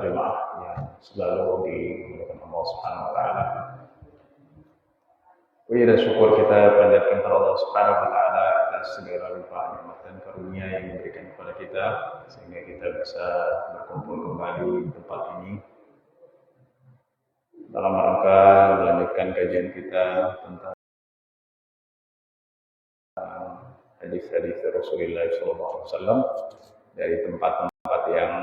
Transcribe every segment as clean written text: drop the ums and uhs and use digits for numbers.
jemaah yang selalu dimuliakan Allah Subhanahu wa taala. Puji dan syukur kita panjatkan kepada Allah Subhanahu wa taala atas segala limpah nikmat dan karunia yang diberikan kepada kita sehingga kita bisa berkumpul kembali di tempat ini dalam rangka melanjutkan kajian kita tentang hadis-hadis Rasulullah SAW dari tempat-tempat yang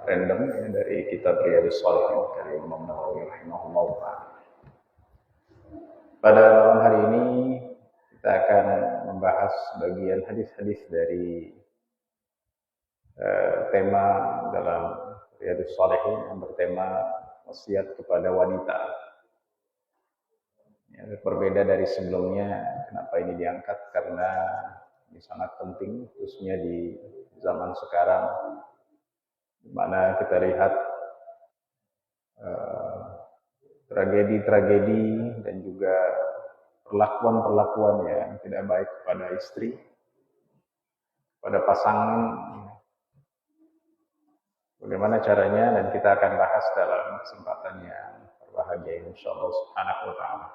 random ya, dari kitab Riyadhus Shalihin dari Imam Nawawi rahimahullah ta'ala. Pada malam hari ini kita akan membahas bagian hadis-hadis dari tema dalam Riyadhus Shalihin yang bertema wasiat kepada wanita. Ya, berbeda dari sebelumnya. Kenapa ini diangkat? Karena ini sangat penting, khususnya di zaman sekarang, di mana kita lihat tragedi-tragedi dan juga perlakuan-perlakuan yang tidak baik kepada istri, pada pasangan. Bagaimana caranya? Dan kita akan bahas dalam kesempatan yang berbahagia insyaallah subhanahu wa ta'ala.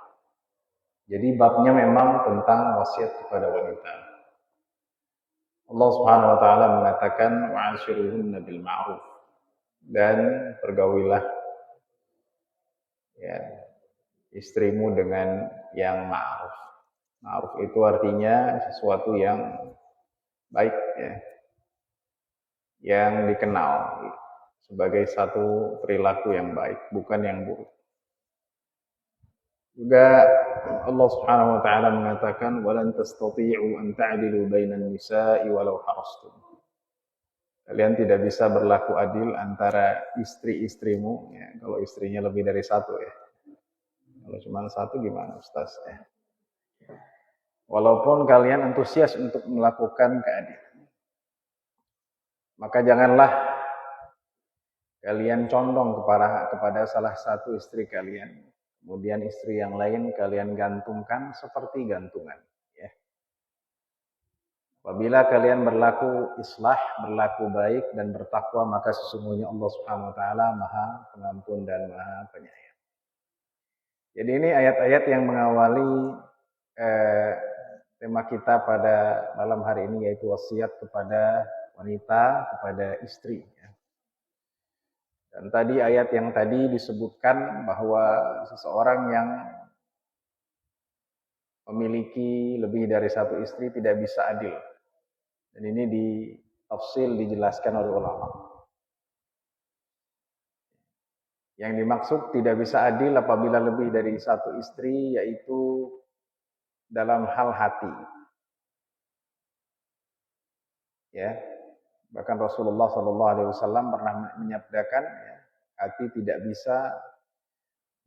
Jadi babnya memang tentang wasiat kepada wanita. Allah Subhanahu wa taala mengatakan wa'ashiruhunna bil ma'ruf, dan pergaulilah ya istrimu dengan yang ma'ruf. Ma'ruf itu artinya sesuatu yang baik ya. Yang dikenal sebagai satu perilaku yang baik, bukan yang buruk. Juga Allah Subhanahu wa taala mengatakan walan tastati'u an ta'dilu bainan nisa'i walau harastum. Kalian tidak bisa berlaku adil antara istri-istrimu ya, kalau istrinya lebih dari satu ya. Kalau cuma satu gimana Ustaz ya? Walaupun kalian antusias untuk melakukan keadilan, maka janganlah kalian condong kepada salah satu istri kalian, kemudian istri yang lain kalian gantungkan seperti gantungan. Ya. Apabila kalian berlaku islah, berlaku baik dan bertakwa, maka sesungguhnya Allah Subhanahu Wa Taala Maha Pengampun dan Maha Penyayang. Jadi ini ayat-ayat yang mengawali tema kita pada malam hari ini, yaitu wasiat kepada wanita, kepada istri. Dan tadi ayat yang tadi disebutkan bahwa seseorang yang memiliki lebih dari satu istri tidak bisa adil. Dan ini ditafsil, dijelaskan oleh ulama. Yang dimaksud tidak bisa adil apabila lebih dari satu istri, yaitu dalam hal hati. Ya. Bahkan Rasulullah SAW pernah menyabdakan, ya, hati tidak bisa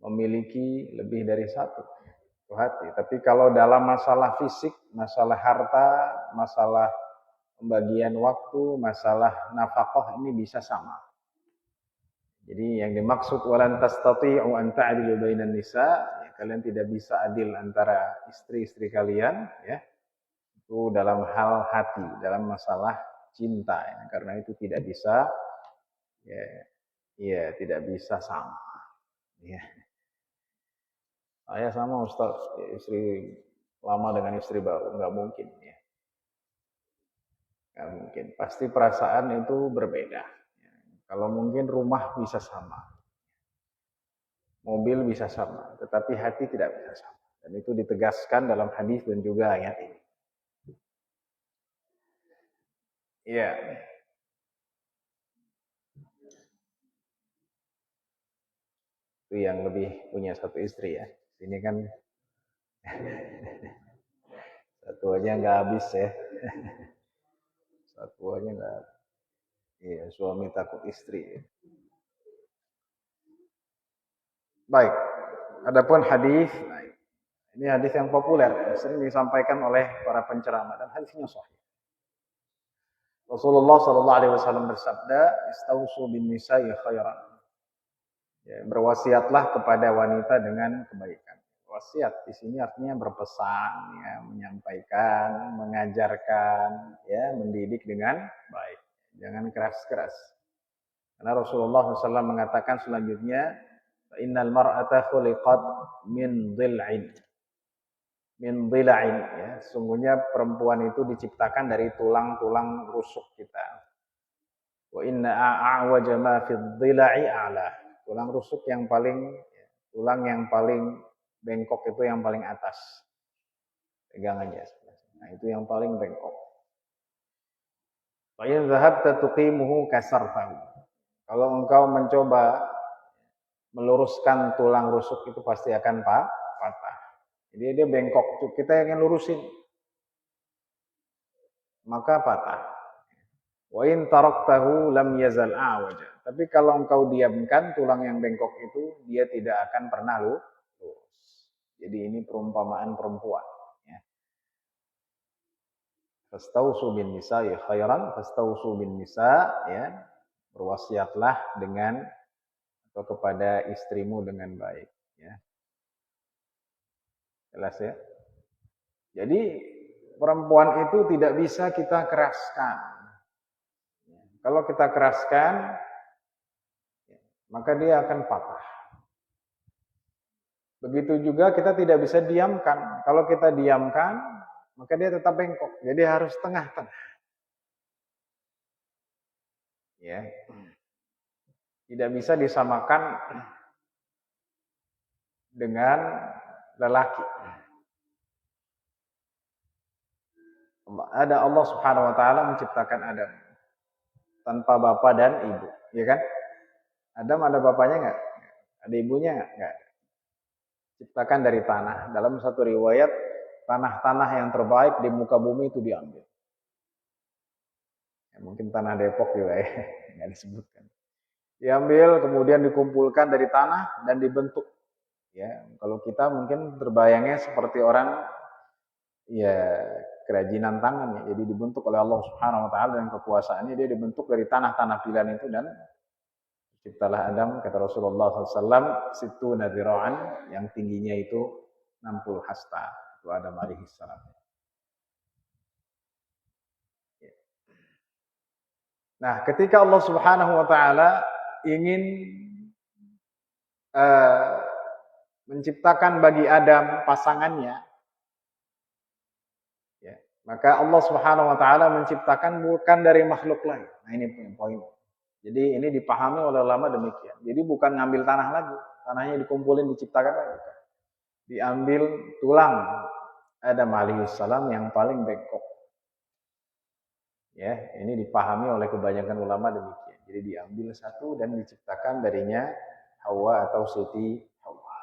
memiliki lebih dari satu hati. Tapi kalau dalam masalah fisik, masalah harta, masalah pembagian waktu, masalah nafkah, ini bisa sama. Jadi yang dimaksud walan tastati'u an ta'dilu bainan nisa, ya, kalian tidak bisa adil antara istri-istri kalian, ya. Itu dalam hal hati, dalam masalah cinta, ya. Karena itu tidak bisa, ya tidak bisa sama. Ya. Saya sama Ustaz, istri lama dengan istri baru, nggak mungkin. Ya. Nggak mungkin, pasti perasaan itu berbeda. Ya. Kalau mungkin rumah bisa sama, mobil bisa sama, tetapi hati tidak bisa sama. Dan itu ditegaskan dalam hadis dan juga ayat ini. Iya. Itu yang lebih punya satu istri ya. Ini kan satu aja nggak habis ya. Satu aja nggak. Iya, suami takut istri. Baik. Adapun hadis, nah, ini hadis yang populer, sering disampaikan oleh para penceramah dan hadisnya sahih. Rasulullah SAW bersabda, "Istausu bin nisa'i khairan." Ya, berwasiatlah kepada wanita dengan kebaikan. Wasiat di sini artinya berpesan, ya, menyampaikan, mengajarkan, ya, mendidik dengan baik. Jangan keras-keras. Karena Rasulullah SAW mengatakan selanjutnya, innal mar'ata khuliqat min dhil'in. Min dhil'in, ya. Sungguhnya perempuan itu diciptakan dari tulang-tulang rusuk kita. Wa inna a'waja ma fi dhil'i a'la. Tulang rusuk yang paling, tulang yang paling bengkok itu yang paling atas. Pegang aja. Nah, itu yang paling bengkok. Fa in dhahabta tuqimuhu kasartahu. Kalau engkau mencoba meluruskan tulang rusuk itu pasti akan patah. Jadi dia bengkok, kita ingin lurusin, maka patah. Wa in taraktahu lam yazal a'waja. Tapi kalau engkau diamkan tulang yang bengkok itu, dia tidak akan pernah lurus. Jadi ini perumpamaan perempuan. Ya. Fastausu bin nisa ya khairan, fastausu bin nisa, ya, berwasiatlah dengan atau kepada istrimu dengan baik, ya. Jelas ya. Jadi perempuan itu tidak bisa kita keraskan. Kalau kita keraskan, maka dia akan patah. Begitu juga kita tidak bisa diamkan. Kalau kita diamkan, maka dia tetap bengkok. Jadi harus tengah-tengah. Ya. Tidak bisa disamakan dengan lelaki. Ada Allah Subhanahu wa taala menciptakan Adam tanpa bapak dan ibu, ya kan? Adam ada bapaknya enggak? Ada ibunya enggak? Ciptakan dari tanah. Dalam satu riwayat, tanah-tanah yang terbaik di muka bumi itu diambil. Ya, mungkin tanah Depok juga ya, enggak disebutkan. Diambil, kemudian dikumpulkan dari tanah dan dibentuk. Ya, kalau kita mungkin terbayangnya seperti orang, ya, kerajinan tangan, ya. Jadi dibentuk oleh Allah Subhanahu wa taala dan kekuasaannya, dia dibentuk dari tanah-tanah pilihan itu dan ciptalah Adam, kata Rasulullah SAW, situ nadhira'an, yang tingginya itu 60 hasta, itu Adam alaihissalam. Nah, ketika Allah Subhanahu wa taala ingin menciptakan bagi Adam pasangannya, ya, maka Allah Subhanahu wa taala menciptakan bukan dari makhluk lain. Nah, ini poin. Jadi ini dipahami oleh ulama demikian. Jadi bukan ngambil tanah lagi, tanahnya dikumpulin diciptakan lagi. Diambil tulang Adam alaihissalam yang paling bengkok. Ya, ini dipahami oleh kebanyakan ulama demikian. Jadi diambil satu dan diciptakan darinya Hawa atau Siti Hawa.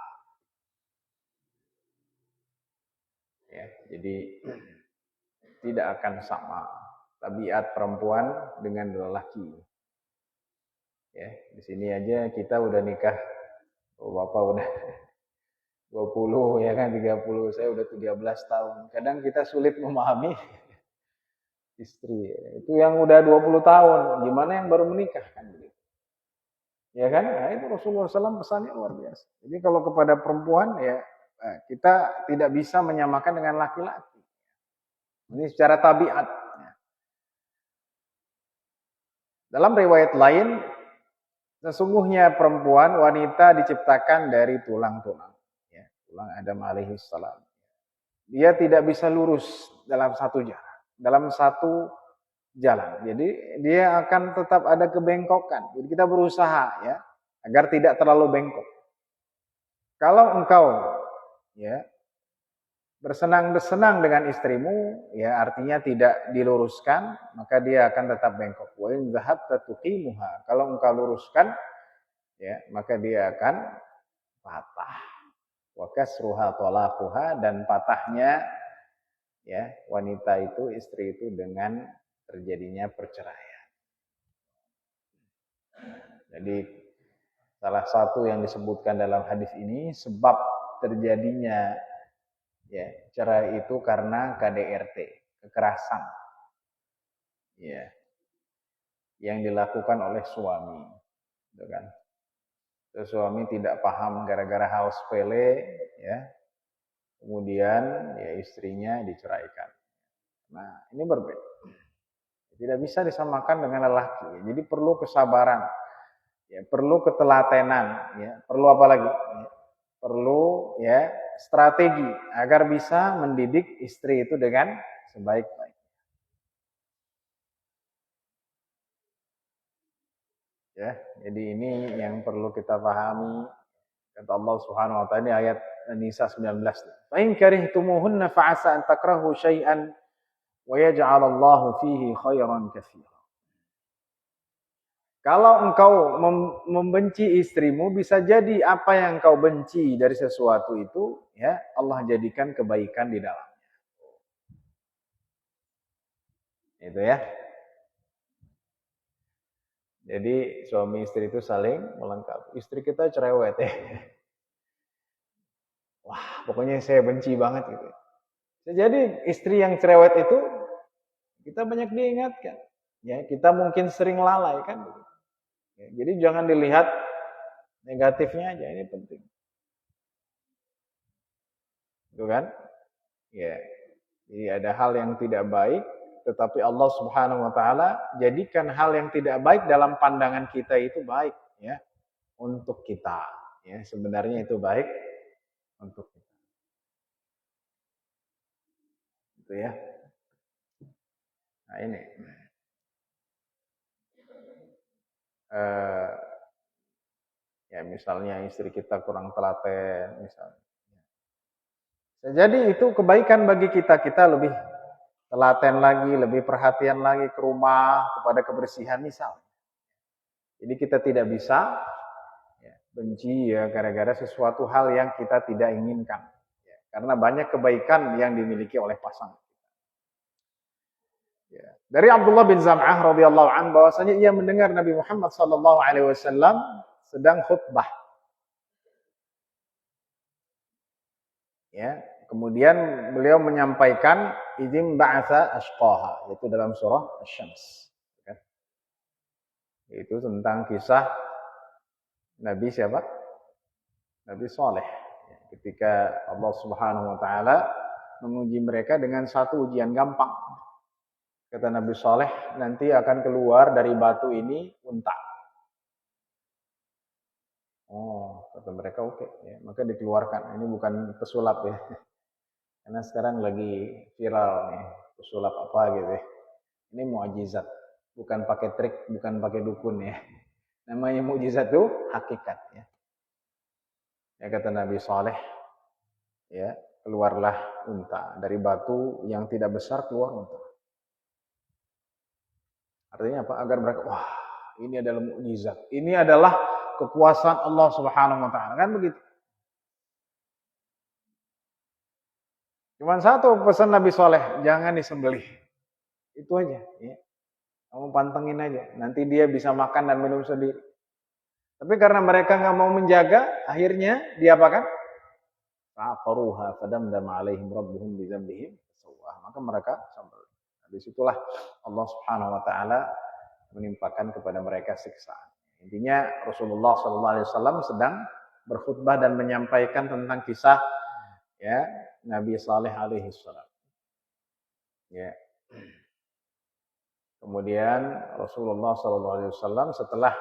Ya, jadi tidak akan sama tabiat perempuan dengan lelaki. Ya, di sini aja kita udah nikah, Bapak udah 20 ya kan, 30, saya udah 13 tahun. Kadang kita sulit memahami istri. Itu yang udah 20 tahun, gimana yang baru menikah kan begitu. Ya kan? Nah, itu Rasulullah SAW pesannya luar biasa. Jadi kalau kepada perempuan ya kita tidak bisa menyamakan dengan laki-laki. Ini secara tabiat. Dalam riwayat lain, sesungguhnya perempuan, wanita diciptakan dari tulang-tulang. Ya, tulang Adam alaihissalam. Dia tidak bisa lurus dalam satu jalan. Dalam satu jalan. Jadi dia akan tetap ada kebengkokan. Jadi kita berusaha ya agar tidak terlalu bengkok. Kalau engkau ya bersenang-senang dengan istrimu, ya artinya tidak diluruskan, maka dia akan tetap bengkok. Wa in dhahabta tuqimuha. Kalau engkau luruskan, ya maka dia akan patah. Wa kasruha talaquha, dan patahnya ya wanita itu, istri itu dengan terjadinya perceraian. Jadi salah satu yang disebutkan dalam hadis ini sebab terjadinya ya cerai itu karena KDRT, kekerasan. Ya. Yang dilakukan oleh suami, gitu kan. Terus suami tidak paham gara-gara hal sepele ya. Kemudian ya istrinya diceraikan. Nah, ini berbeda. Tidak bisa disamakan dengan lelaki. Jadi perlu kesabaran. Ya, perlu ketelatenan, ya. Perlu apa lagi? Ya, perlu ya strategi agar bisa mendidik istri itu dengan sebaik-baik. Ya, jadi ini yang perlu kita pahami. Kata Allah Subhanahu wa taala ini ayat An-Nisa 19. Fa in karihtumuhunna fa'asa an takrahu syai'an wa yaj'alallahu fihi khairan katsiran. Kalau engkau membenci istrimu, bisa jadi apa yang engkau benci dari sesuatu itu, ya Allah jadikan kebaikan di dalam. Itu ya. Jadi suami istri itu saling melengkapi. Istri kita cerewet ya. Wah, pokoknya saya benci banget gitu. Jadi istri yang cerewet itu kita banyak diingatkan. Ya, kita mungkin sering lalai kan. Ya, jadi jangan dilihat negatifnya aja, ini penting. Itu kan? Ya. Jadi ada hal yang tidak baik, tetapi Allah Subhanahu wa taala jadikan hal yang tidak baik dalam pandangan kita itu baik, ya, untuk kita. Ya, sebenarnya itu baik untuk kita. Itu ya. Nah, ini. Ya misalnya istri kita kurang telaten misalnya. Jadi itu kebaikan bagi kita, kita lebih telaten lagi, lebih perhatian lagi ke rumah, kepada kebersihan misal. Jadi kita tidak bisa ya, benci ya gara-gara sesuatu hal yang kita tidak inginkan. Ya, karena banyak kebaikan yang dimiliki oleh pasangan. Ya. Dari Abdullah bin Zam'ah radhiyallahu an bahwasanya ia mendengar Nabi Muhammad sallallahu alaihi wasallam sedang khutbah. Ya, kemudian beliau menyampaikan idzin ba'atsa ashqaha, yaitu dalam surah Asy-Syams. Ya. Itu tentang kisah Nabi siapa? Nabi Saleh. Ya, ketika Allah Subhanahu wa taala menguji mereka dengan satu ujian gampang. Kata Nabi Saleh, nanti akan keluar dari batu ini unta. Oh, kata mereka oke, ya, maka dikeluarkan. Ini bukan pesulap ya. Karena sekarang lagi viral nih, pesulap apa gitu ya. Ini mukjizat, bukan pakai trik, bukan pakai dukun ya. Namanya mukjizat itu hakikat ya. Ya kata Nabi Saleh, ya keluarlah unta dari batu yang tidak besar, keluar unta. Artinya apa? Agar mereka, wah ini adalah mukjizat, ini adalah kekuasaan Allah Subhanahu Wa Taala, kan begitu. Cuman satu pesan Nabi Saleh, jangan disembelih. Itu aja. Ya. Kamu pantengin aja. Nanti dia bisa makan dan minum sendiri. Tapi karena mereka nggak mau menjaga, akhirnya dia apakan? Fa'aqaruha fadamdama alaihim rabbuhum bidzambihim fasawwah. Maka mereka sembelih. Nah, disitulah Allah Subhanahu Wa Taala menimpakan kepada mereka siksaan. Intinya Rasulullah SAW sedang berkhutbah dan menyampaikan tentang kisah ya Nabi Saleh alaihi salam. Ya. Kemudian Rasulullah SAW setelah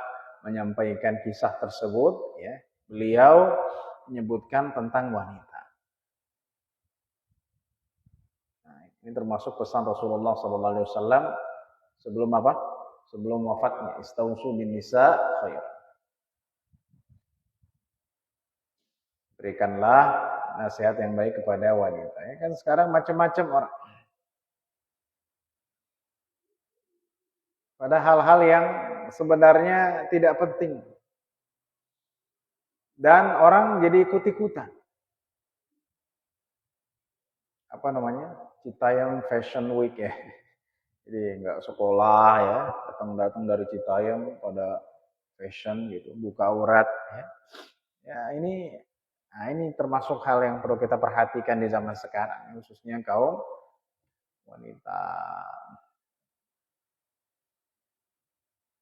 menyampaikan kisah tersebut, ya, beliau menyebutkan tentang wanita. Nah, ini termasuk pesan Rasulullah SAW sebelum apa? Sebelum wafatnya. Istausu bin nisa khair. Berikanlah nasihat yang baik kepada wanita. Ya kan sekarang macam-macam orang. Pada hal-hal yang sebenarnya tidak penting. Dan orang jadi ikut-ikutan. Apa namanya? Citayam Fashion Week ya. Jadi nggak sekolah ya, datang-datang dari Citayam pada fashion gitu, buka aurat ya. Ya ini termasuk hal yang perlu kita perhatikan di zaman sekarang, khususnya kaum wanita.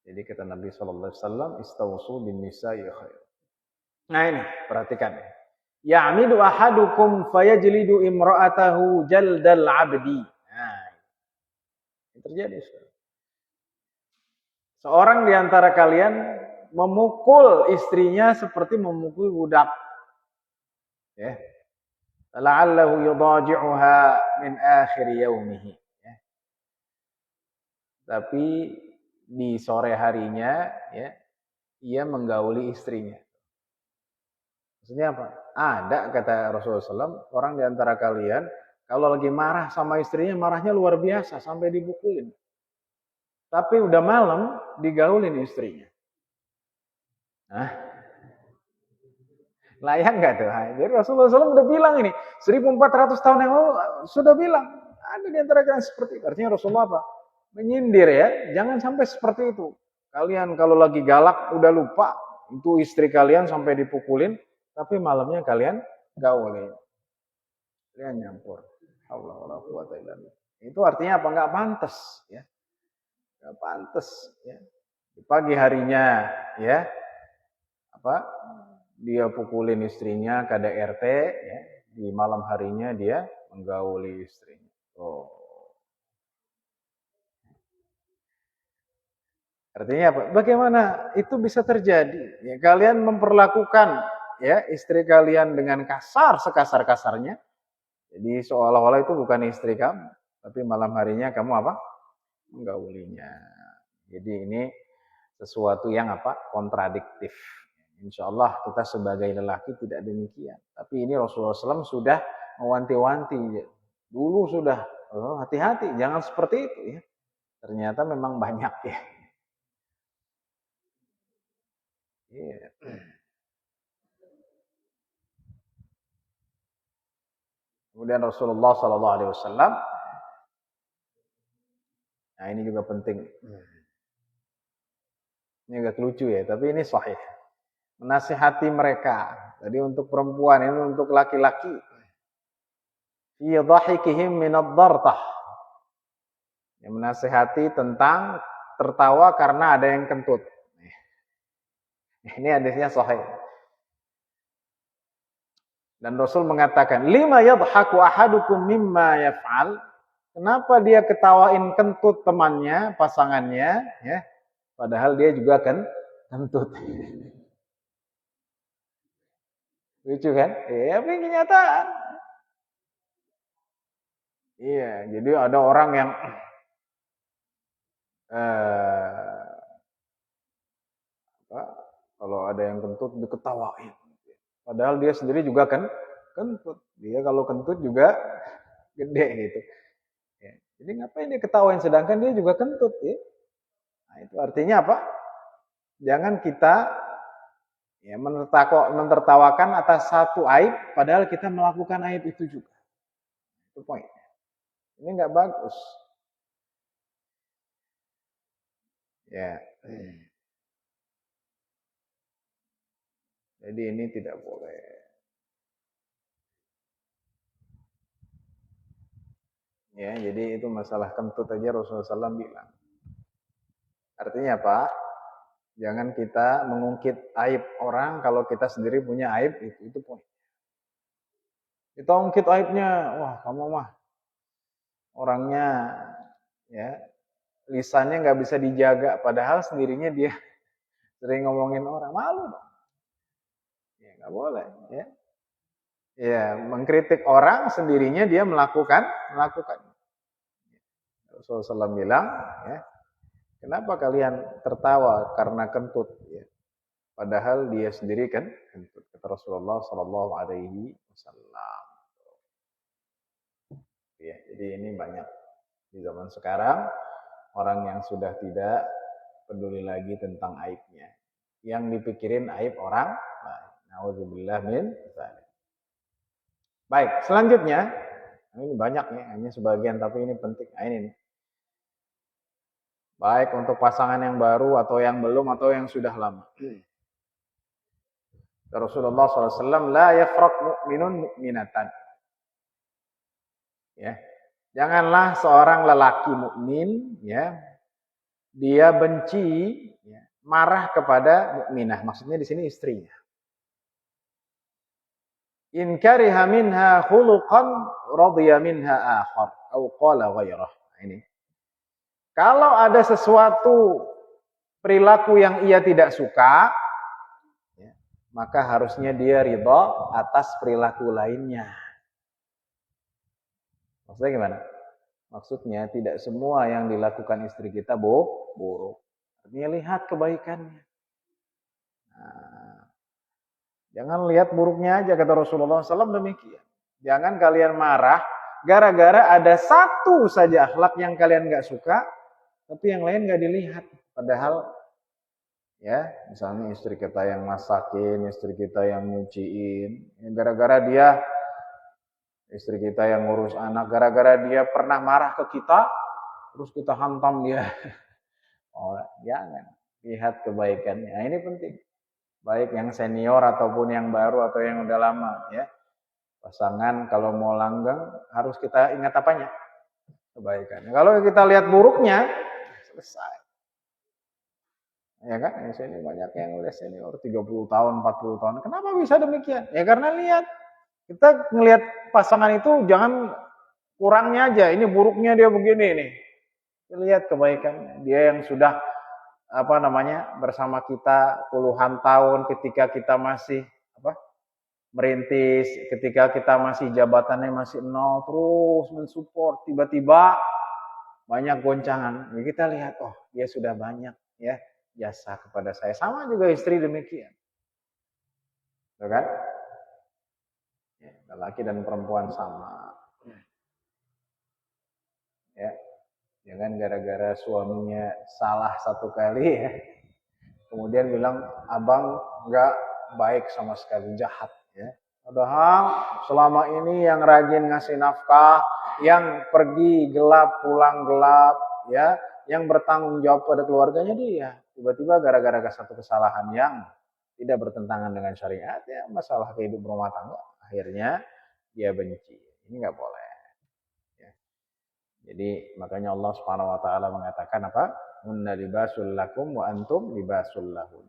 Jadi kata Nabi sallallahu alaihi wasallam, "Istausu bin nisa'i khair." Nah ini, perhatikan ya. Ya'midu ahadukum fayajlidu imra'atahu jaldal 'abdi. Nah, ini terjadi. Seorang di antara kalian memukul istrinya seperti memukul budak. Ya. La'allahu yudaji'uha min akhir yaumihi. Ya. Tapi di sore harinya, ya, ia menggauli istrinya. Maksudnya apa? Ada, kata Rasulullah SAW, orang di antara kalian kalau lagi marah sama istrinya, marahnya luar biasa sampai dipukulin. Tapi udah malam digaulin istrinya. Nah, layak nggak tuh? Jadi Rasulullah SAW udah bilang ini, 1400 tahun yang lalu sudah bilang, ada di antara kalian seperti itu. Artinya Rasulullah apa? Menyindir ya, jangan sampai seperti itu. Kalian kalau lagi galak udah lupa, itu istri kalian sampai dipukulin, tapi malamnya kalian gaulin. Kalian nyampur. Allah wala quwata illa billah. Itu artinya apa? Nggak pantas ya. Nggak pantas ya. Di pagi harinya ya, apa? Dia pukulin istrinya KDRT ya. Di malam harinya dia menggauli istrinya. Oh. Artinya apa? Bagaimana itu bisa terjadi? Ya, kalian memperlakukan ya istri kalian dengan kasar sekasar-kasarnya. Jadi seolah-olah itu bukan istri kamu, tapi malam harinya kamu apa? Menggaulinya. Jadi ini sesuatu yang apa? Kontradiktif. Insya Allah kita sebagai lelaki tidak demikian. Tapi ini Rasulullah SAW sudah mewanti-wanti. Dulu sudah, hati-hati, jangan seperti itu ya. Ternyata memang banyak ya. Iya. Kemudian Rasulullah SAW, nah ini juga penting. Ini agak lucu ya, tapi ini sahih. Menasihati mereka. Jadi untuk perempuan, ini untuk laki-laki. Fi dhahikihim minad dartah. Yang menasihati tentang tertawa karena ada yang kentut. Ini hadisnya sahih. Dan Rasul mengatakan, lima yadhaku ahadukum mimma yaf'al. Kenapa dia ketawain kentut temannya, pasangannya, ya? Padahal dia juga kan kentut. Lucu kan? Ya, tapi kenyataan. Iya, jadi ada orang yang kalau ada yang kentut diketawain. Padahal dia sendiri juga kan kentut. Dia kalau kentut juga gede gitu. Ya. Jadi ngapain dia ketawain sedangkan dia juga kentut ya? Nah, itu artinya apa? Jangan kita ya menertawakan atas satu aib padahal kita melakukan aib itu juga. Itu poinnya. Ini nggak bagus. Ya. Jadi ini tidak boleh. Ya, jadi itu masalah kentut aja Rasulullah SAW bilang. Artinya apa? Jangan kita mengungkit aib orang kalau kita sendiri punya aib, itu poin. Kita ungkit aibnya, wah kamu mah orangnya ya lisannya nggak bisa dijaga, padahal sendirinya dia sering ngomongin orang, malu dong. Ya nggak boleh, ya. Ya mengkritik orang sendirinya dia melakukan. Rasulullah SAW bilang, ya, kenapa kalian tertawa karena kentut? Ya. Padahal dia sendiri kan kentut. Kata Rasulullah SAW. Ya, jadi ini banyak di zaman sekarang orang yang sudah tidak peduli lagi tentang aibnya. Yang dipikirin aib orang lain. Nauzubillah min dzalik. Baik, selanjutnya ini banyak nih, hanya sebagian tapi ini penting. Nah, ini nih. Baik untuk pasangan yang baru atau yang belum atau yang sudah lama. Rasulullah SAW, la yafraq mu'minun mu'minatan. Ya, janganlah seorang lelaki mukmin, ya, dia benci, ya, marah kepada mukminah. Maksudnya di sini istrinya. In kariha minha khuluqan radiya minha akhar, atau qala ghairah. Ini. Kalau ada sesuatu perilaku yang ia tidak suka, ya, maka harusnya dia ridha atas perilaku lainnya. Maksudnya gimana? Maksudnya tidak semua yang dilakukan istri kita buruk. Artinya lihat kebaikannya. Nah, jangan lihat buruknya aja, kata Rasulullah SAW demikian. Jangan kalian marah gara-gara ada satu saja akhlak yang kalian gak suka, tapi yang lain gak dilihat. Padahal ya, misalnya istri kita yang masakin, istri kita yang nyuciin, gara-gara dia, istri kita yang ngurus anak, gara-gara dia pernah marah ke kita, terus kita hantam dia. Oh, jangan. Lihat kebaikannya. Nah, ini penting. Baik yang senior ataupun yang baru atau yang udah lama, ya. Pasangan kalau mau langgeng harus kita ingat apanya? Kebaikannya. Kalau kita lihat buruknya, selesai. Ya kan? Di sini banyak yang udah senior 30 tahun, 40 tahun. Kenapa bisa demikian? Ya karena lihat. Kita ngelihat pasangan itu jangan kurangnya aja. Ini buruknya dia begini nih. Lihat kebaikannya. Dia yang sudah bersama kita puluhan tahun ketika kita masih merintis, ketika kita masih jabatannya masih nol, terus mensupport, tiba-tiba banyak goncangan. Ya kita lihat, oh dia sudah banyak ya jasa kepada saya. Sama juga istri demikian. Tuh kan? Ya, laki dan perempuan sama. Ya. Jangan gara-gara suaminya salah satu kali ya. Kemudian bilang, abang enggak baik sama sekali, jahat ya. Padahal selama ini yang rajin ngasih nafkah, yang pergi gelap pulang gelap ya, yang bertanggung jawab pada keluarganya dia. Tiba-tiba gara-gara satu kesalahan yang tidak bertentangan dengan syariat ya, masalah kehidupan rumah tangga, akhirnya dia benci. Ini enggak boleh. Ya. Jadi makanya Allah Subhanahu wa taala mengatakan apa? Hunna libasul lakum wa antum libasul lahun.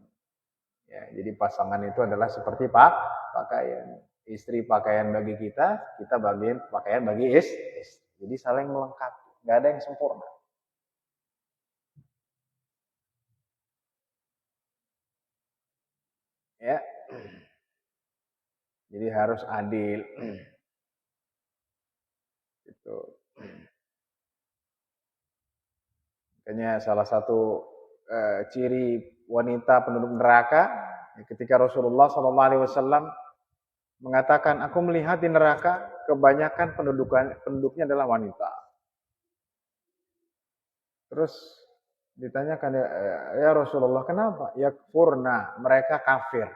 Ya, jadi pasangan itu adalah seperti pakaian. Istri pakaian bagi kita, kita bagian pakaian bagi istri. Jadi saling melengkapi, nggak ada yang sempurna. Ya, jadi harus adil. Itu. Makanya salah satu ciri wanita penduduk neraka ketika Rasulullah SAW mengatakan, aku melihat di neraka kebanyakan penduduknya adalah wanita. Terus ditanyakan, ya Rasulullah, kenapa? Yakfurna, mereka kafir.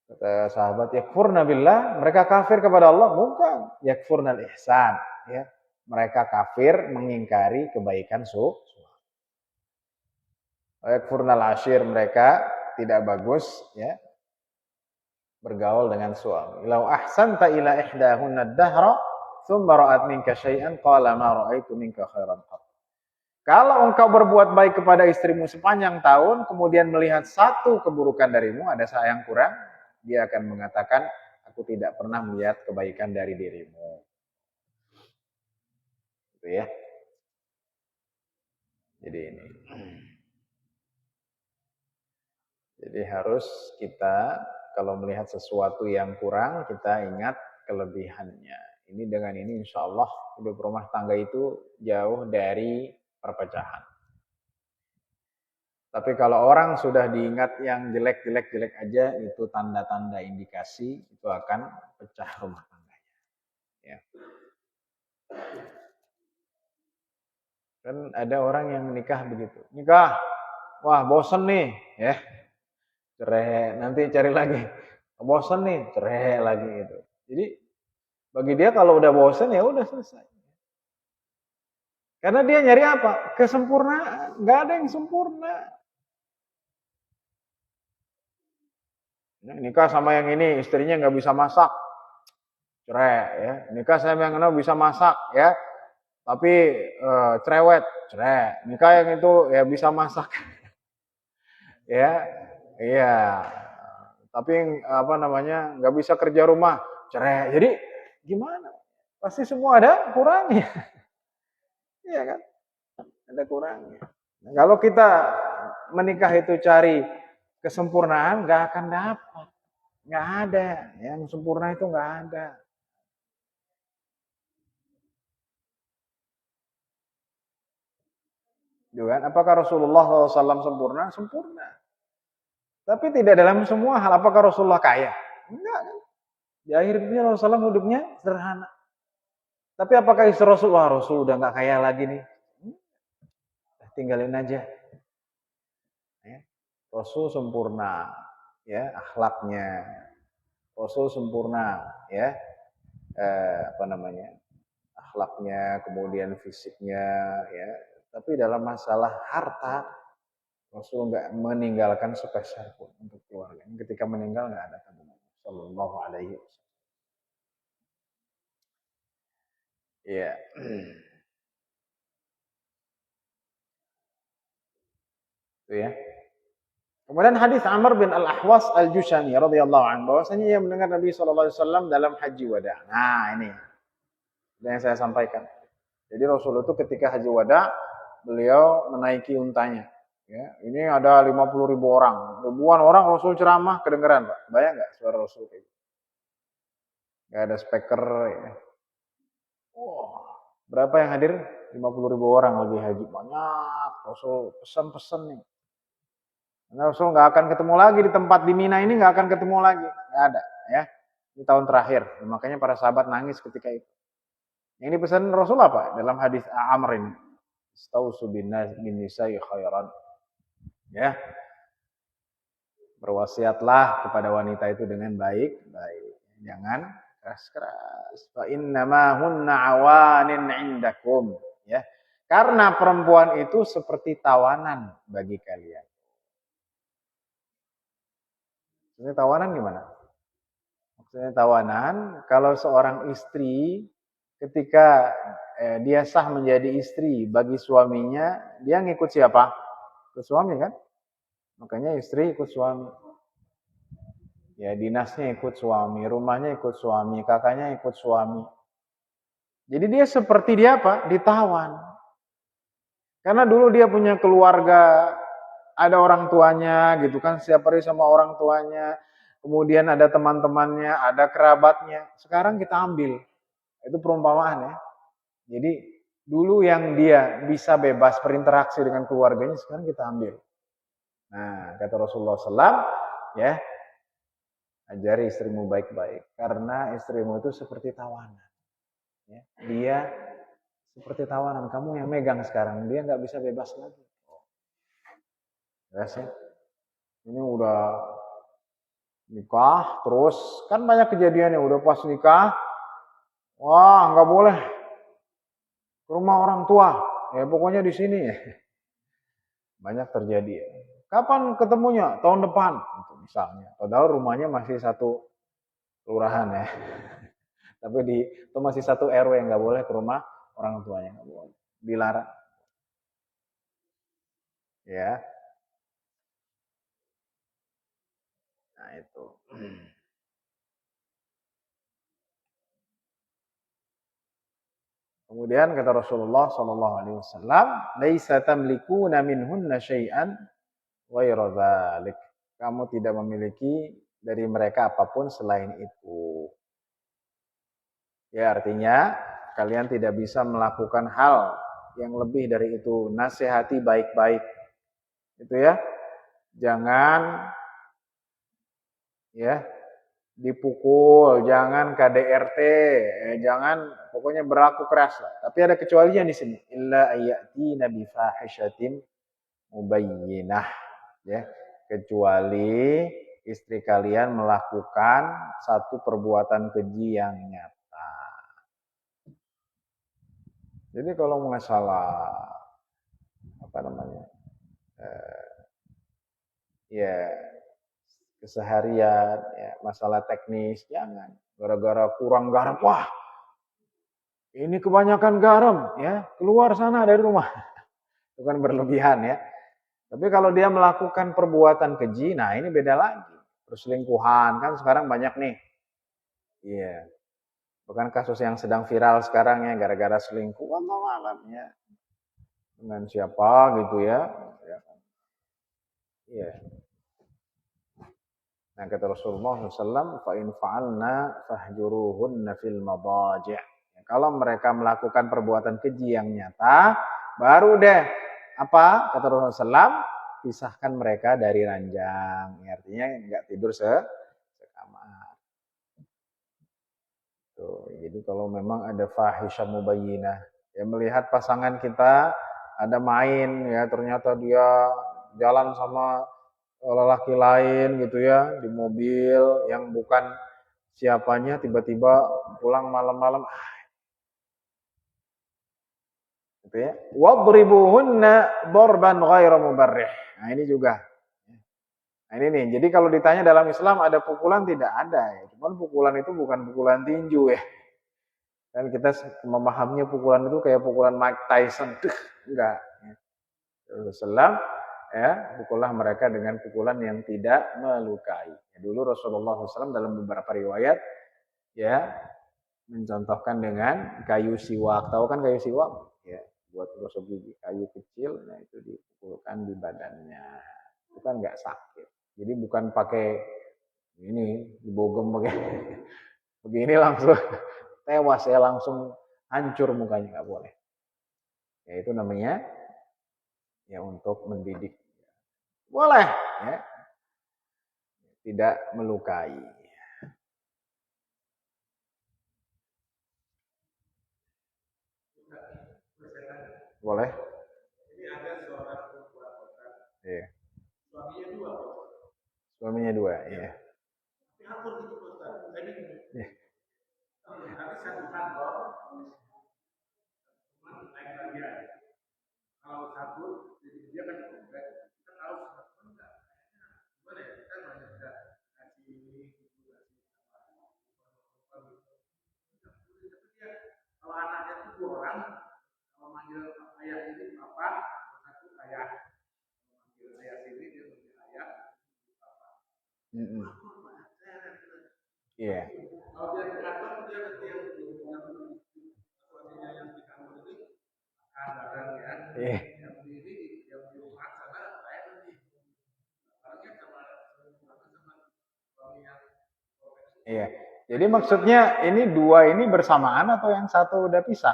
Kata sahabat, yakfurna billah, mereka kafir kepada Allah? Bukan. Yakfurna al-ihsan. Ya. Mereka kafir mengingkari kebaikan suami. Yakfurna al-ashir, mereka tidak bagus ya bergaul dengan suami. Lau ahsanta ila ihdahunna ad-dahra thumma ra'at minka syai'an qala ma ra'aitu minka khairan qat. Kalau engkau berbuat baik kepada istrimu sepanjang tahun, kemudian melihat satu keburukan darimu, ada yang kurang, dia akan mengatakan, aku tidak pernah melihat kebaikan dari dirimu. Gitu ya. Jadi ini. Jadi harus kita kalau melihat sesuatu yang kurang, kita ingat kelebihannya. Ini dengan ini insya Allah hidup rumah tangga itu jauh dari perpecahan. Tapi kalau orang sudah diingat yang jelek-jelek aja, itu tanda-tanda indikasi itu akan pecah rumah tangganya. Ya. Kan ada orang yang nikah begitu. Nikah, wah bosen nih, ya. Cerai, nanti cari lagi. Bosen nih, cerai lagi gitu. Jadi bagi dia kalau udah bosen ya udah selesai. Karena dia nyari apa? Kesempurnaan. Nggak ada yang sempurna. Nikah sama yang ini, istrinya nggak bisa masak, cerai ya. Nikah sama yang ini bisa masak ya, tapi cerewet, cerai. Nikah yang itu ya bisa masak, ya, iya. Tapi nggak bisa kerja rumah, cerai. Jadi gimana? Pasti semua ada kurangnya, iya kan? Ada kurangnya. Kalau kita menikah itu cari kesempurnaan, nggak akan dapat. Nggak ada. Yang sempurna itu nggak ada. Juga, apakah Rasulullah SAW sempurna? Sempurna. Tapi tidak dalam semua hal. Apakah Rasulullah kaya? Enggak kan? Di akhirnya Rasulullah hidupnya sederhana. Tapi apakah istri Rasulullah? Rasul udah nggak kaya lagi nih. Tinggalin aja. Ya. Rasul sempurna, ya akhlaknya. Rasul sempurna, ya apa namanya, akhlaknya, kemudian fisiknya, ya. Tapi dalam masalah harta, Rasul nggak meninggalkan sepeser pun untuk keluarga. Ketika meninggal nggak ada tabungan. Sallallahu alaihi wasallam. Iya. Itu ya. Kemudian hadis Amr bin Al-Ahwas Al-Jushani radhiyallahu anhu bahwasanya ia mendengar Nabi sallallahu alaihi wasallam dalam haji wada. Nah, ini yang saya sampaikan. Jadi Rasul itu ketika haji wada, beliau menaiki untanya. Ya, ini ada 50.000 orang, ribuan orang Rasul ceramah kedengeran, Pak. Bayang nggak suara Rasul kayak gitu? Nggak ada speaker. Ya. Wah, berapa yang hadir? 50.000 orang lagi haji, banyak. Rasul pesan-pesan nih. Rasul nggak akan ketemu lagi di tempat di Mina ini, nggak akan ketemu lagi, nggak ada. Ya, ini tahun terakhir. Makanya para sahabat nangis ketika itu. Yang dipesan Rasul apa? Dalam hadis Amr ini. Istausu bin nisa'i khairan. Ya. Berwasiatlah kepada wanita itu dengan baik-baik. Jangan keras-keras. Fa innama hunna awanin indakum. Ya. Karena perempuan itu seperti tawanan bagi kalian. Maksudnya tawanan gimana? Maksudnya tawanan, kalau seorang istri ketika dia sah menjadi istri bagi suaminya, dia ngikut siapa? Ke suami kan? Makanya istri ikut suami. Ya, dinasnya ikut suami, rumahnya ikut suami, kakaknya ikut suami. Jadi dia seperti dia apa? Ditawan. Karena dulu dia punya keluarga, ada orang tuanya gitu kan, setiap hari sama orang tuanya. Kemudian ada teman-temannya, ada kerabatnya. Sekarang kita ambil. Itu perumpamaan ya. Jadi dulu yang dia bisa bebas berinteraksi dengan keluarganya, sekarang kita ambil. Nah, kata Rasulullah SAW, ya, ajari istrimu baik-baik. Karena istrimu itu seperti tawanan. Ya, dia seperti tawanan. Kamu yang megang sekarang, dia nggak bisa bebas lagi. Ya, sih. Ini udah nikah, terus kan banyak kejadiannya. Udah pas nikah, wah nggak boleh ke rumah orang tua. Ya pokoknya di sini. Banyak terjadi. Ya. Kapan ketemunya? Tahun depan, misalnya. Padahal rumahnya masih satu kelurahan ya. Tapi itu masih satu RW yang nggak boleh ke rumah orang tuanya, nggak boleh, dilarang. Ya, nah itu. Kemudian kata Rasulullah Shallallahu Alaihi Wasallam, "Laisa tamlikuna minhunna syai'an ghairu dzalik." Kamu tidak memiliki dari mereka apapun selain itu. Ya artinya kalian tidak bisa melakukan hal yang lebih dari itu. Nasihati baik-baik. Itu ya. Jangan ya dipukul, jangan KDRT, jangan pokoknya berlaku keras. Tapi ada kecualian di sini. Illa ayatina bi fahishatin mubayyinah. Ya, kecuali istri kalian melakukan satu perbuatan keji yang nyata. Jadi kalau masalah apa namanya, ya keseharian, ya, masalah teknis jangan. Gara-gara kurang garam, wah ini kebanyakan garam, ya keluar sana dari rumah. Itu kan berlebihan ya. Tapi kalau dia melakukan perbuatan keji, nah ini beda lagi. Perselingkuhan kan sekarang banyak nih. Iya. Bukan kasus yang sedang viral sekarang ya gara-gara selingkuh. Wallahu alam ya. dengan siapa gitu ya. Iya. Nah kata Rasulullah SAW, fa in fa'alna fahjuruhunna fil madaji'. Kalau mereka melakukan perbuatan keji yang nyata, baru deh apa kata Rasulullah SAW, pisahkan mereka dari ranjang. Artinya nggak tidur sekamar. Tuh, jadi kalau memang ada fahisyah mubayyinah, ya melihat pasangan kita ada main ya ternyata dia jalan sama lelaki lain gitu ya di mobil yang bukan siapanya tiba-tiba pulang malam-malam gitu ya. Wadribuhunna darban ghairu mubarrih. Nah, ini juga. Nah, ini nih. Jadi kalau ditanya dalam Islam ada pukulan tidak ada ya. Cuman pukulan itu bukan pukulan tinju ya. Kan kita memahaminya pukulan itu kayak pukulan Mike Tyson. Enggak. Rasulullah ya, pukullah mereka dengan pukulan yang tidak melukai. Ya, dulu Rasulullah SAW dalam beberapa riwayat ya mencontohkan dengan kayu siwak. Tahu kan kayu siwak? Ya, buat gosok gigi. Kayu kecil, nah itu dipukulkan di badannya. Itu kan nggak sakit. Jadi bukan pakai ini dibogem begini langsung tewas ya langsung hancur mukanya nggak boleh. Ya itu namanya ya untuk mendidik. Boleh ya. Tidak melukai. Boleh? Jadi ada seorang perempuan. Iya. Suaminya dua. Suaminya dua, iya. Akur gitu Ustaz. Iya. Tapi satu kantor, cuman lain bagian. Kalau satu, jadi dia kan kita tahu teman enggak. Gimana ya? Kita banyak juga kasih tapi dia kalau anaknya itu dua orang, kalau manggil ayah ini papa, satu ayah. Manggil ayah sini dia manggil ayah, papa. Iya. Kalau dia di kantor dia yang suaminya yang di kantor ini barang ya. Iya. Yang di rumah sana saya nanti barangnya sama suami yang. Iya. Jadi maksudnya ini dua ini bersamaan atau yang satu udah pisah?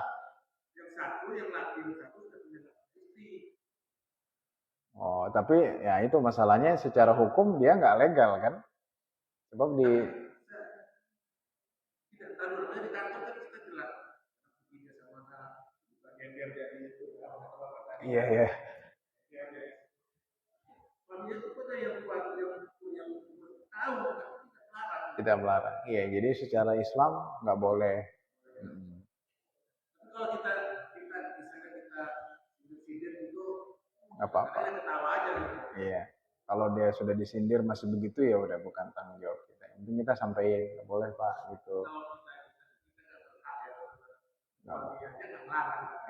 Yang satu yang laki yang satu udah punya istri. Oh, tapi ya itu masalahnya secara hukum dia nggak legal kan? Sebab di iya iya. Tidak melarang. Iya, jadi secara Islam nggak boleh. Kalau kita misalnya kita disindir itu nggak apa-apa. Iya. Kalau dia sudah disindir masih begitu ya udah bukan tanggung jawab kita. Yang penting kita sampaikan nggak boleh Pak gitu.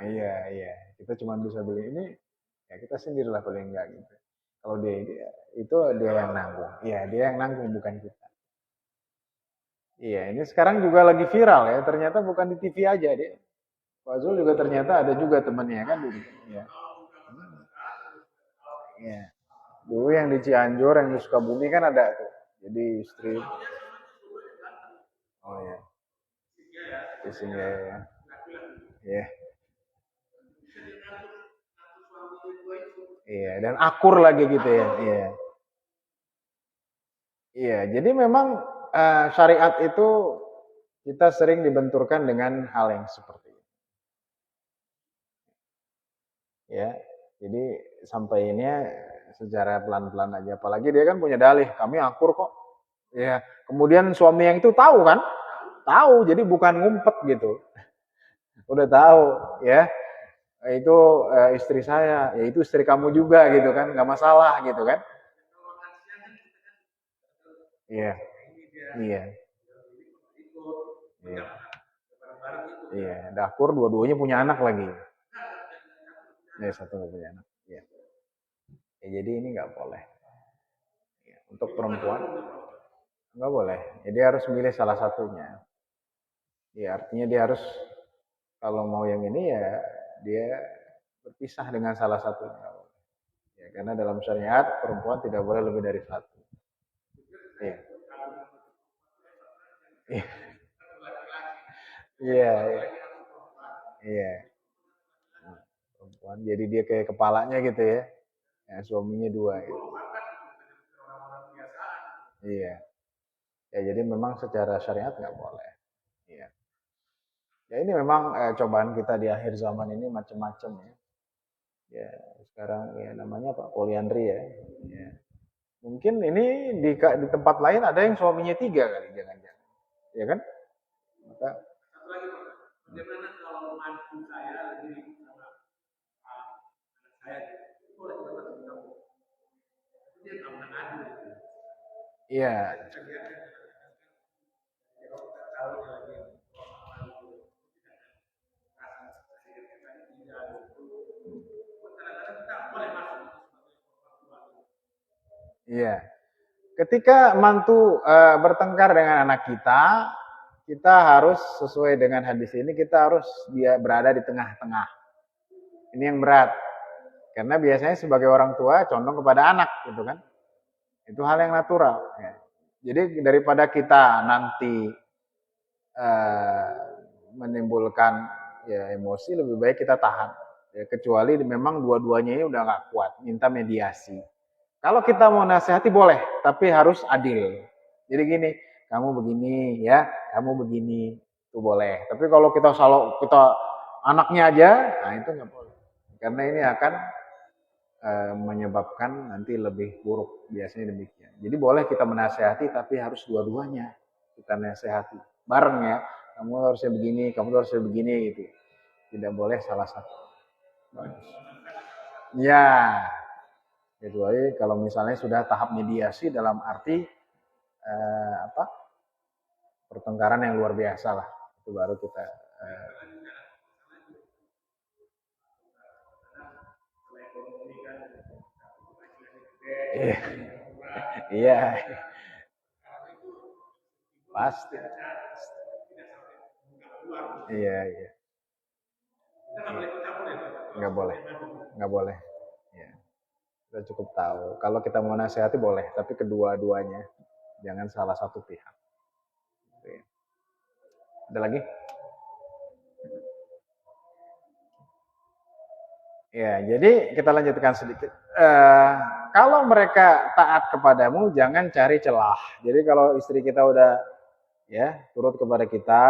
Iya iya. Kita cuma bisa beli ini ya kita sendirilah paling enggak gitu. Kalau dia itu dia yang nanggung. Iya dia yang nanggung bukan kita. Iya ini sekarang juga lagi viral ya. Ternyata bukan di TV aja dia. Pak Zul juga ternyata ada juga temannya kan dulu. Iya. Iya. Dulu yang di Cianjur, yang di Sukabumi kan ada tuh. Jadi istri. Oh ya. Di sini ya. Iya. Iya, dan akur lagi gitu ya. Iya. Iya, jadi memang syariat itu kita sering dibenturkan dengan hal yang seperti itu. Ya, jadi sampainya secara pelan-pelan aja. Apalagi dia kan punya dalih, kami akur kok. Ya, kemudian suami yang itu tahu kan? Tahu, jadi bukan ngumpet gitu. Udah tahu, ya. Itu istri saya, ya itu istri kamu juga gitu kan, nggak masalah gitu kan? Iya, iya, iya, iya. Dakur dua-duanya punya anak lagi. Ya satu nggak punya anak. Ya. Ya, jadi ini nggak boleh. Ya, untuk perempuan nggak boleh. Jadi harus milih salah satunya. Ya artinya dia harus kalau mau yang ini ya dia berpisah dengan salah satunya. Ya, karena dalam syariat perempuan tidak boleh lebih dari satu. Iya. Iya. Iya. Iya. Perempuan. Jadi dia kayak kepalanya gitu ya. Ya, suaminya dua. Gitu. Iya. Ya jadi memang secara syariat nggak boleh. Iya. Ya ini memang cobaan kita di akhir zaman ini macam-macam ya. Ya sekarang ya namanya apa poliandri ya. Ya. Mungkin ini di tempat lain ada yang suaminya tiga kali jangan-jangan. Ya kan? Maka bagaimana kalau mantu saya lagi sama saya itu boleh kita dia nggak mengadu. Iya. Iya. Ketika mantu bertengkar dengan anak kita, kita harus sesuai dengan hadis ini, kita harus dia berada di tengah-tengah. Ini yang berat. Karena biasanya sebagai orang tua condong kepada anak gitu kan. Itu hal yang natural. Ya. Jadi daripada kita nanti menimbulkan ya emosi, lebih baik kita tahan. Ya, kecuali memang dua-duanya ini udah nggak kuat, minta mediasi. Kalau kita mau nasihati boleh, tapi harus adil. Jadi gini, kamu begini ya, kamu begini, itu boleh. Tapi kalau kita anaknya aja, nah itu nggak boleh. Karena ini akan menyebabkan nanti lebih buruk, biasanya demikian. Jadi boleh kita menasehati, tapi harus dua-duanya kita nasehati bareng ya. Kamu harusnya begini, kamu harusnya begini gitu. Tidak boleh salah satu. Bagus. Ya, kecuali kalau misalnya sudah tahap mediasi dalam arti pertengkaran yang luar biasa lah, itu baru kita iya pasti iya nggak boleh ya. Kita cukup tahu kalau kita mau nasihati boleh, tapi kedua-duanya, jangan salah satu pihak. Ada lagi? Ya, jadi kita lanjutkan sedikit. Kalau mereka taat kepadamu, jangan cari celah. Jadi kalau istri kita udah ya turut kepada kita,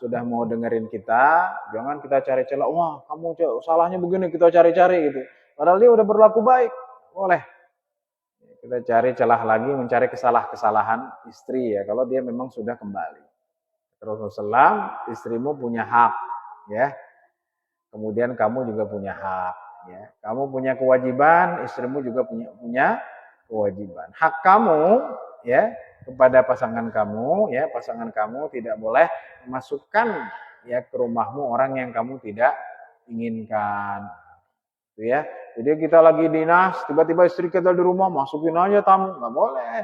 sudah mau dengerin kita, jangan kita cari celah. Wah, kamu salahnya begini, kita cari-cari gitu. Padahal dia udah berlaku baik, boleh. Kita cari celah lagi, mencari kesalahan istri ya. Kalau dia memang sudah kembali. Rasulullah, istrimu punya hak, ya. Kemudian kamu juga punya hak, ya. Kamu punya kewajiban, istrimu juga punya kewajiban. Hak kamu, ya, kepada pasangan kamu, ya, pasangan kamu tidak boleh memasukkan ya ke rumahmu orang yang kamu tidak inginkan. Gitu ya. Jadi kita lagi dinas, tiba-tiba istri kita di rumah masukin aja tamu, nggak boleh.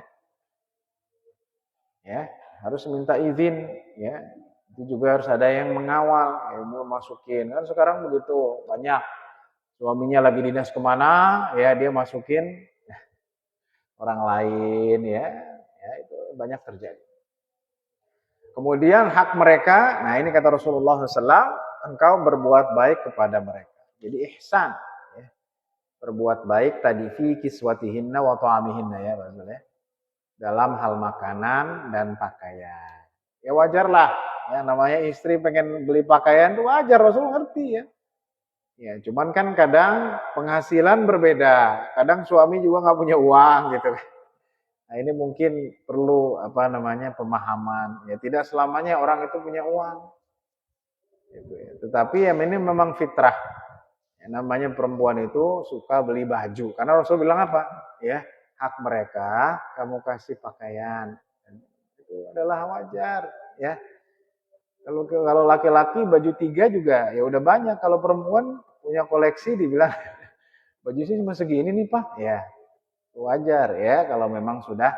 Ya, harus minta izin, ya. Itu juga harus ada yang mengawal, ya, belum masukin. Kan sekarang begitu banyak suaminya lagi dinas kemana, ya dia masukin orang lain, ya itu banyak terjadi. Kemudian hak mereka, nah ini kata Rasulullah SAW, engkau berbuat baik kepada mereka. Jadi ihsan, ya. Berbuat baik tadi fi kiswatihinna wa ta'amihinna ya maksudnya. Dalam hal makanan dan pakaian. Ya wajar lah, ya namanya istri pengen beli pakaian itu wajar, Rasul ngerti ya. Ya, cuman kan kadang penghasilan berbeda, kadang suami juga nggak punya uang gitu. Nah ini mungkin perlu pemahaman. Ya tidak selamanya orang itu punya uang. Gitu ya. Tetapi ya ini memang fitrah. Ya, namanya perempuan itu suka beli baju. Karena Rasul bilang apa? Ya hak mereka kamu kasih pakaian. Itu adalah wajar. Ya kalau laki-laki baju 3 juga ya udah banyak. Kalau perempuan punya koleksi dibilang baju sih cuma segini nih Pak. Ya wajar ya kalau memang sudah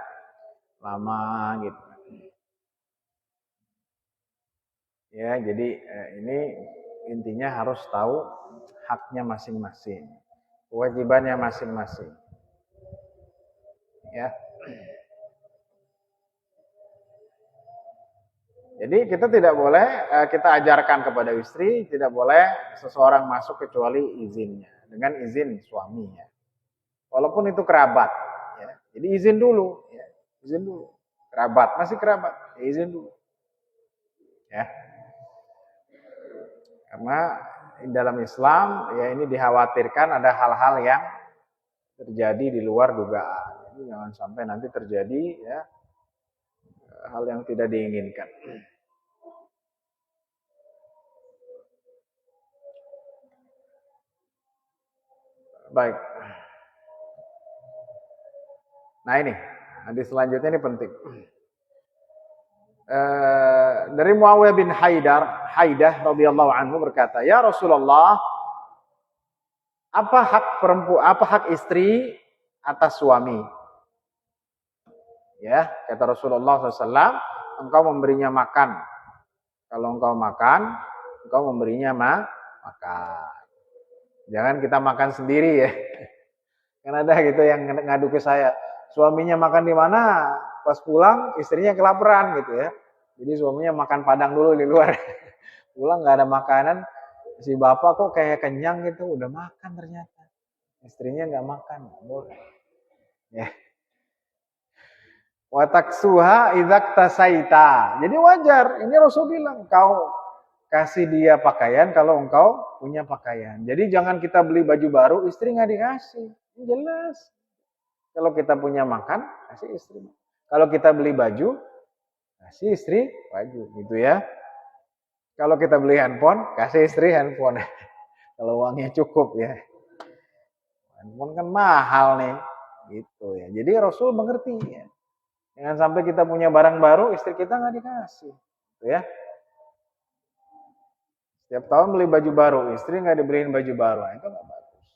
lama gitu. Ya jadi ini intinya harus tahu haknya masing-masing, kewajibannya masing-masing. Ya. Jadi kita tidak boleh kita ajarkan kepada istri tidak boleh seseorang masuk kecuali izinnya, dengan izin suaminya. Walaupun itu kerabat, ya. Jadi izin dulu, ya. Izin dulu. Kerabat, masih kerabat, ya izin dulu. Ya. Karena dalam Islam ya ini dikhawatirkan ada hal-hal yang terjadi di luar dugaan. Jadi jangan sampai nanti terjadi ya hal yang tidak diinginkan. Baik. Nah ini, hadis selanjutnya ini penting. Dari Muawiyah bin Haidah radhiyallahu anhu berkata, "Ya Rasulullah, apa hak perempuan, apa hak istri atas suami?" Ya, kata Rasulullah SAW, engkau memberinya makan. Kalau engkau makan, engkau memberinya makan. Jangan kita makan sendiri ya. Kan ada gitu yang ngadu ke saya, suaminya makan di mana, pas pulang istrinya kelaparan gitu ya. Jadi suaminya makan padang dulu di luar. Pulang nggak ada makanan, si bapak kok kayak kenyang gitu, udah makan ternyata. Istrinya nggak makan, nggak boleh. Ya. Wataksuha idzak tasaita. Jadi wajar. Ini Rasul bilang, kau kasih dia pakaian kalau engkau punya pakaian. Jadi jangan kita beli baju baru, istri nggak dikasih. Ini jelas. Kalau kita punya makan, kasih istri. Kalau kita beli baju, kasih istri baju, gitu ya. Kalau kita beli handphone, kasih istri handphone. Kalau uangnya cukup ya. Handphone kan mahal nih, gitu ya. Jadi Rasul mengerti ya. Jangan sampai kita punya barang baru, istri kita nggak dikasih, gitu ya. Setiap tahun beli baju baru, istri nggak dibeliin baju baru, nah, itu nggak bagus.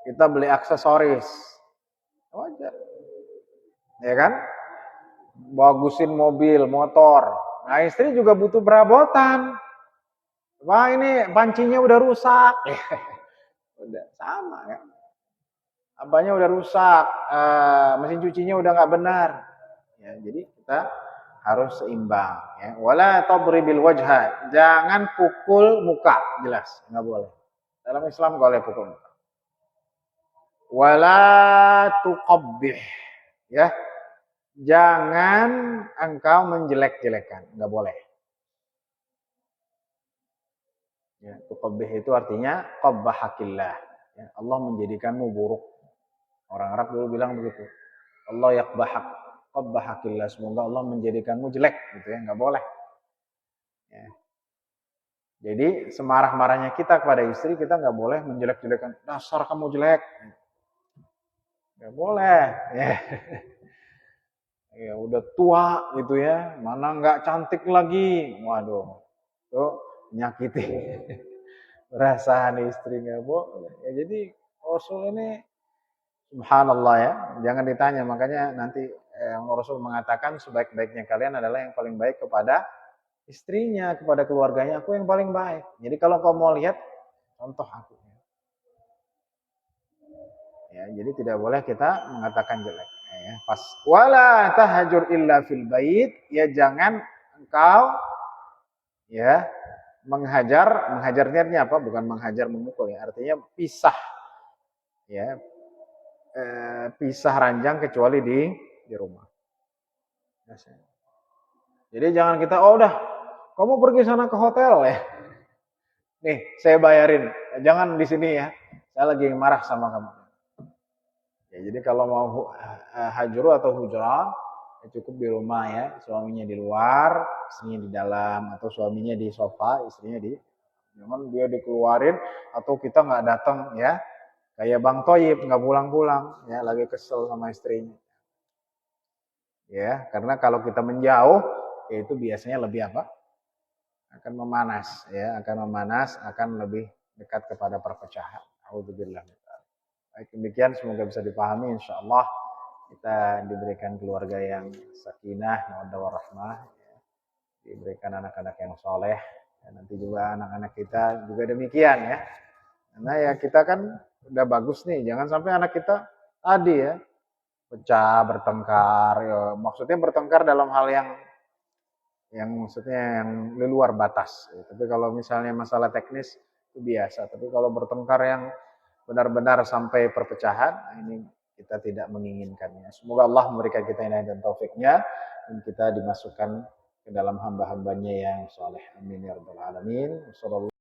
Kita beli aksesoris, wajar, ya kan? Bagusin mobil, motor. Nah istri juga butuh perabotan. Wah ini pancinya udah rusak, udah sama kan? Apanya udah rusak, mesin cucinya udah nggak benar. Ya, jadi kita harus seimbang. Ya. Wala tadribil wajha, jangan pukul muka, jelas nggak boleh. Dalam Islam nggak boleh pukul muka. Wala tuqabbih, ya, jangan engkau menjelek-jelekan, nggak boleh. Ya, tuqabbih itu artinya qabbahakillah. Ya, Allah menjadikanmu buruk. Orang Arab dulu bilang begitu. Allah yakbahak, qabbahakillah. Semoga Allah menjadikanmu jelek, gitu ya, nggak boleh. Ya. Jadi semarah-marahnya kita kepada istri, kita nggak boleh menjelek-jelekan. Dasar kamu jelek, nggak boleh. Ya. Ya udah tua gitu ya, mana nggak cantik lagi. Waduh, tuh menyakiti perasaan istri nggak boleh. Ya, jadi Rasul ini subhanallah ya, jangan ditanya. Makanya nanti Rasul mengatakan sebaik-baiknya kalian adalah yang paling baik kepada istrinya, kepada keluarganya. Aku yang paling baik. Jadi kalau kau mau lihat, contoh aku. Ya, jadi tidak boleh kita mengatakan jelek. Ya, pas wala tahajur illa fil bait, ya jangan engkau ya mengajarnya apa? Bukan menghajar memukul ya, artinya pisah ya. Pisah ranjang kecuali di rumah. Jadi jangan kita udah kamu pergi sana ke hotel ya. Nih, saya bayarin. Jangan di sini ya. Saya lagi marah sama kamu. Ya, jadi kalau mau hajru atau hujrah, ya cukup di rumah ya. Suaminya di luar, istrinya di dalam, atau suaminya di sofa, istrinya di. Jangan dia dikeluarin atau kita nggak datang ya. Kayak Bang Toyib nggak pulang-pulang, ya lagi kesel sama istrinya. Ya, karena kalau kita menjauh, ya itu biasanya lebih apa? Akan memanas, ya, akan memanas, akan lebih dekat kepada perpecahan. Alhamdulillah. Baik, demikian semoga bisa dipahami. Insyaallah kita diberikan keluarga yang sakinah, mawaddah warahmah, diberikan anak-anak yang soleh, nanti juga anak-anak kita juga demikian ya. Karena ya kita kan udah bagus nih, jangan sampai anak kita tadi ya pecah, bertengkar. Ya, maksudnya bertengkar dalam hal yang maksudnya yang di luar batas. Ya, tapi kalau misalnya masalah teknis itu biasa. Tapi kalau bertengkar yang benar-benar sampai perpecahan, nah ini kita tidak menginginkannya. Semoga Allah memberikan kita inayah dan taufiknya dan kita dimasukkan ke dalam hamba-hambanya yang soleh. Amin ya rabbal alamin.